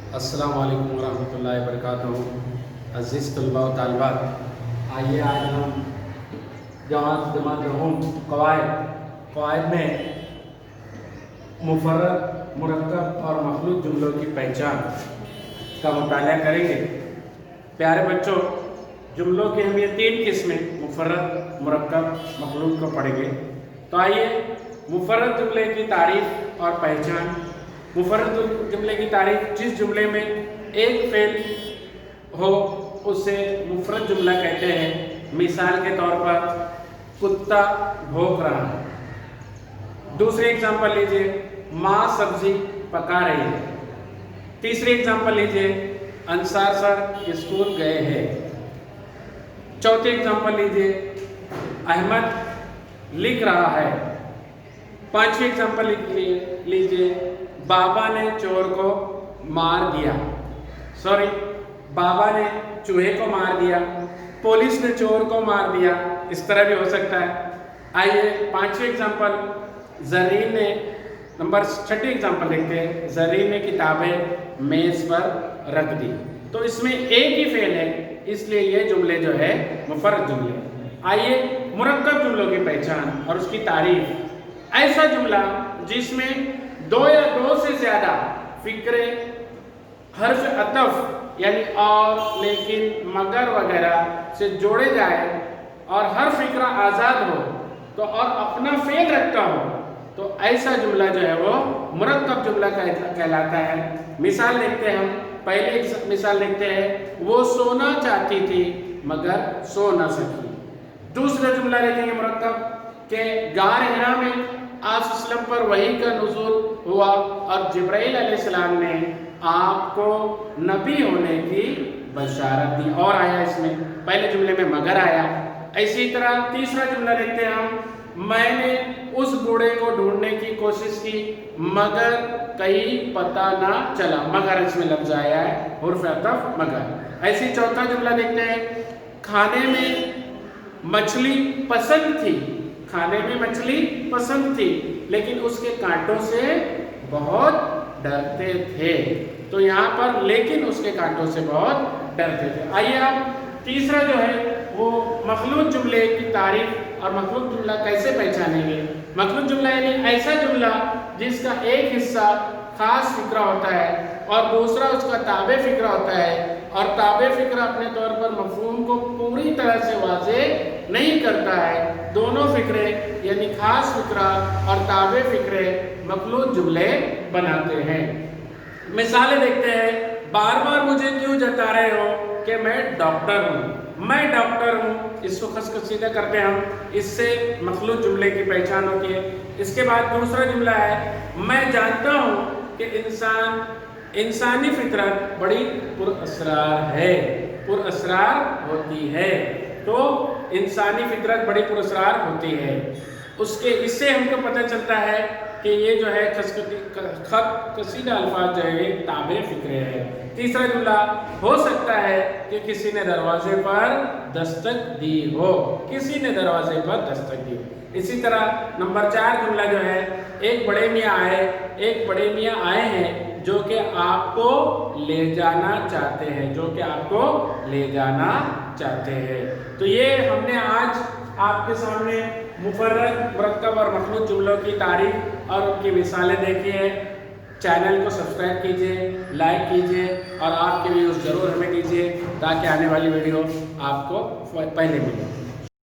अस्सलाम वालेकुम वरहमतुल्लाहि वबरकातुहू। अज़ीज़ तलबा व तालिबात, आइए आज हम जमात कवायद में मुफर्रद, मुरक्कब और मखलूत जुमलों की पहचान का मुताला करेंगे। प्यारे बच्चों, जुमलों की हम ये 3 किस्में मुफर्रद, मुरक्कब, मखलूत को पढ़ेंगे। तो आइए मुफर्रद जुमले की तारीफ और पहचान। मुफर्रद जुमले की तारीफ, जिस जुमले में एक फेल हो उसे मुफर्रद जुमला कहते हैं। मिसाल के तौर पर कुत्ता भौंक रहा है। दूसरी एग्जाम्पल लीजिए, माँ सब्जी पका रही है। तीसरी एग्जाम्पल लीजिए, अंसार सर स्कूल गए हैं। चौथी एग्जाम्पल लीजिए, अहमद लिख रहा है। पांचवी एग्जाम्पल लीजिए, बाबा ने चोर को मार दिया। बाबा ने चूहे को मार दिया, पुलिस ने चोर को मार दिया। इस तरह भी हो सकता है। आइए पांचवी एग्जाम्पल, जरीन ने छठी एग्जाम्पल देखते हैं। जरीन ने किताबें मेज पर रख दी। तो इसमें एक ही फेल है, इसलिए ये जुमले जो है मुफर्रद जुमले। आइए मुरक्कब जुमलों की पहचान और उसकी तारीफ। ऐसा जुमला जिसमें 2 या 2 से ज्यादा फिक्रे हर्फ अतफ यानी और, लेकिन, मगर वगैरह से जोड़े जाए और हर फिक्रा आज़ाद हो तो और अपना फेल रखता हो, तो ऐसा जुमला जो है वो मुरक्कब जुमला कहलाता है। मिसाल देखते हैं हम। पहले मिसाल देखते हैं, वो सोना चाहती थी मगर सो न सकी। दूसरा जुमला देखेंगे मुरक्कब के गार हिरा में आप पर वही का नुज़ूल हुआ और जिब्राइल अलैहिस्सलाम ने आपको नबी होने की बशारत दी। और आया इसमें, पहले जुमले में मगर आया। इसी तरह तीसरा जुमला देखते हैं हम। मैंने उस बूढ़े को ढूंढने की कोशिश की मगर कहीं पता ना चला। मगर इसमें लफ्ज़ आया है, हुर्फ अतफ मगर। ऐसी चौथा जुमला देखते हैं, खाने में मछली पसंद थी। खाने में मछली पसंद थी लेकिन उसके कांटों से बहुत डरते थे। तो यहाँ पर लेकिन उसके कांटों से बहुत डरते थे। आइए आप तीसरा जो है वो मखलूत जुमले की तारीफ और मखलूत जुमला कैसे पहचानेंगे। मखलूत जुमला यानी ऐसा जुमला जिसका एक हिस्सा खास फिक्रा होता है और दूसरा उसका ताबे फिक्रा होता है, और ताबे फिक्रा अपने तौर पर मफहूम को पूरी तरह से वाज़ेह नहीं करता है। दोनों फिक्रे यानी खास फिक्रा और ताबे फिक्रे मखलूत जुमले बनाते हैं। मिसालें देखते हैं। बार बार मुझे क्यों जता रहे हो कि मैं डॉक्टर हूँ। मैं डॉक्टर हूँ, इसको खसखसीदा करते हैं हम। इससे मखलूत जुमले की पहचान होती है। इसके बाद दूसरा जुमला है, मैं जानता हूँ कि इंसानी फितरत बड़ी पुरअसरार है, पुरअसरार होती है। तो इंसानी फितरत बड़ी पुरअसरार होती है। इससे हमको पता चलता है कि ये जो है कसीदा अल्फाज जो है ताबे फिक्रे है। तीसरा जुमला, हो सकता है कि किसी ने दरवाजे पर दस्तक दी हो। किसी ने दरवाजे पर दस्तक दी हो। इसी तरह नंबर 4 जुमला जो है, एक बड़े मियाँ आए हैं जो कि आपको ले जाना चाहते हैं, जो कि आपको ले जाना चाहते हैं। तो ये हमने आज आपके सामने मुफर्रद, मुरक्कब और मखलूत जुमलों की तारीफ और उनकी मिसालें देखी हैं। चैनल को सब्सक्राइब कीजिए, लाइक कीजिए और आपके व्यूज़ ज़रूर हमें दीजिए ताकि आने वाली वीडियो आपको पहले मिले।